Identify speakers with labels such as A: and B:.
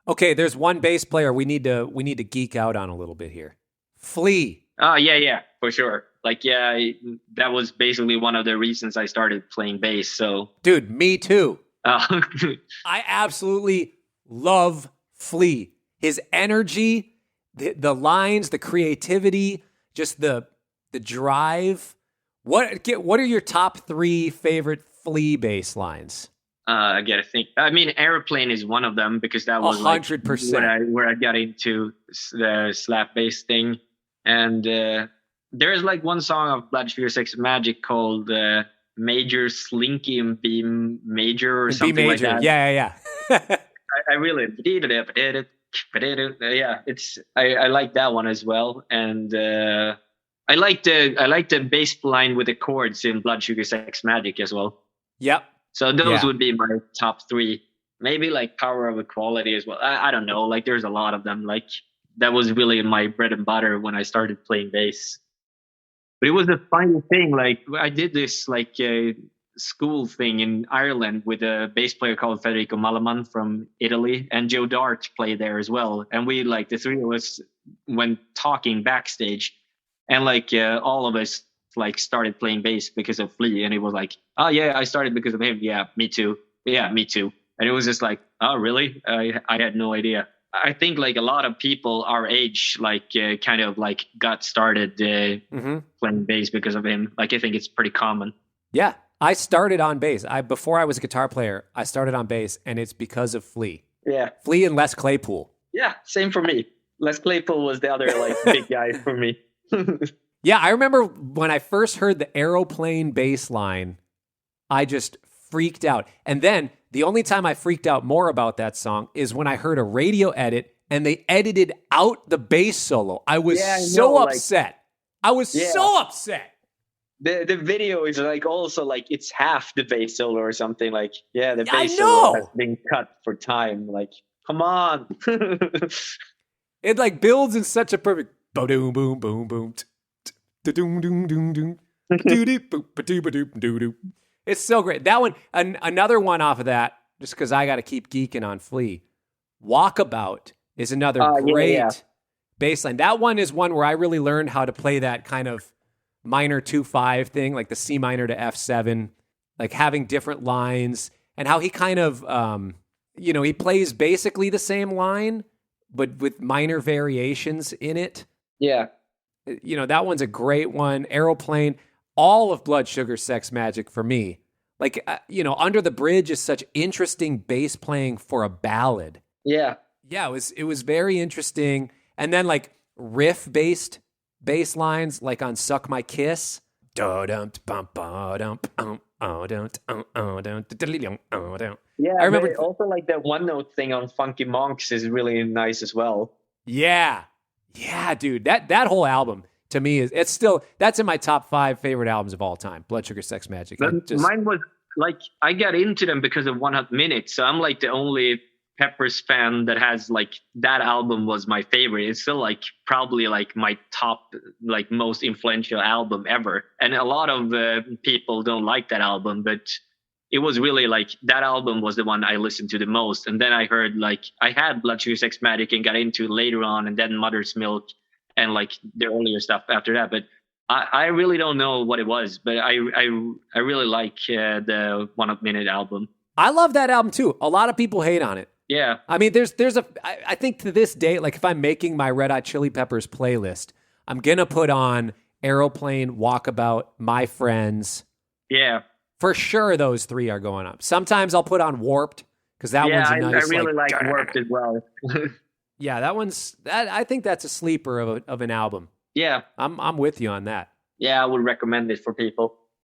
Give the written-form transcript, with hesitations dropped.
A: Okay, there's one bass player we need to geek out on a little bit here. Flea.
B: Oh, yeah, for sure. Like, yeah, that was basically one of the reasons I started playing bass. So,
A: dude, me too.
B: uh,
A: I absolutely love Flea. His energy, the lines, the creativity, just the drive. What are your top 3 favorite Flea bass lines?
B: I gotta think. I mean, Airplane is one of them because that was
A: 100%.
B: Like where I got into the slap bass thing. And there's like one song of Blood Sugar Sex Magic called Major Slinky and B Major or something
A: B major.
B: like that.
A: Yeah.
B: I really yeah, I like that one as well. And I like the bass line with the chords in Blood Sugar Sex Magic as well.
A: Yep.
B: So those would be my top 3. Maybe like Power of Equality as well. I don't know. Like there's a lot of them. Like that was really my bread and butter when I started playing bass. But it was a funny thing. Like I did this like school thing in Ireland with a bass player called Federico Malaman from Italy, and Joe Dart played there as well. And we like the 3 of us went talking backstage, and like all of us like started playing bass because of Flea, and it was like, oh yeah, I started because of him. Yeah, me too. Yeah, me too. And it was just like, oh really? I had no idea. I think like a lot of people our age like kind of like got started playing bass because of him. Like I think it's pretty common.
A: Yeah, I started on bass. Before I was a guitar player, I started on bass, and it's because of Flea.
B: Yeah,
A: Flea and Les Claypool.
B: Yeah, same for me. Les Claypool was the other like big guy for me.
A: Yeah, I remember when I first heard the Aeroplane bass line, I just freaked out. And then the only time I freaked out more about that song is when I heard a radio edit and they edited out the bass solo. I was so upset. I was so upset.
B: The video is like also like it's half the bass solo or something. Like, yeah, the bass solo has been cut for time. Like, come on.
A: It like builds in such a perfect boom boom boom boom. It's so great. That one, another one off of that, just because I got to keep geeking on Flea. Walkabout is another great bass line. That one is one where I really learned how to play that kind of minor 2-5 thing, like the C minor to F7, like having different lines, and how he kind of, he plays basically the same line, but with minor variations in it.
B: Yeah.
A: That one's a great one. Aeroplane, all of Blood Sugar Sex Magic for me. Like, Under the Bridge is such interesting bass playing for a ballad.
B: Yeah.
A: Yeah, it was very interesting. And then like riff-based bass lines, like on Suck My Kiss. Yeah,
B: I remember also like that one note thing on Funky Monks is really nice as well.
A: Yeah, dude, that whole album to me that's in my top 5 favorite albums of all time. Blood Sugar Sex Magic.
B: Mine was like I got into them because of 100 Minutes, so I'm like the only Peppers fan that has like that album was my favorite. It's still like probably like my top like most influential album ever, and a lot of people don't like that album, but it was really like that album was the one I listened to the most. And then I heard like I had Blood Sugar Sex Magic and got into it later on, and then Mother's Milk and like the earlier stuff after that. But I really don't know what it was, but I really like the 1 Minute album.
A: I love that album too. A lot of people hate on it.
B: Yeah.
A: I mean, I think to this day, like if I'm making my Red Hot Chili Peppers playlist, I'm going to put on Aeroplane, Walkabout, My Friends.
B: Yeah.
A: For sure, those 3 are going up. Sometimes I'll put on Warped because that one's a nice.
B: I really like Warped as well.
A: Yeah, I think that's a sleeper of an album.
B: Yeah,
A: I'm with you on that.
B: Yeah, I would recommend it for people.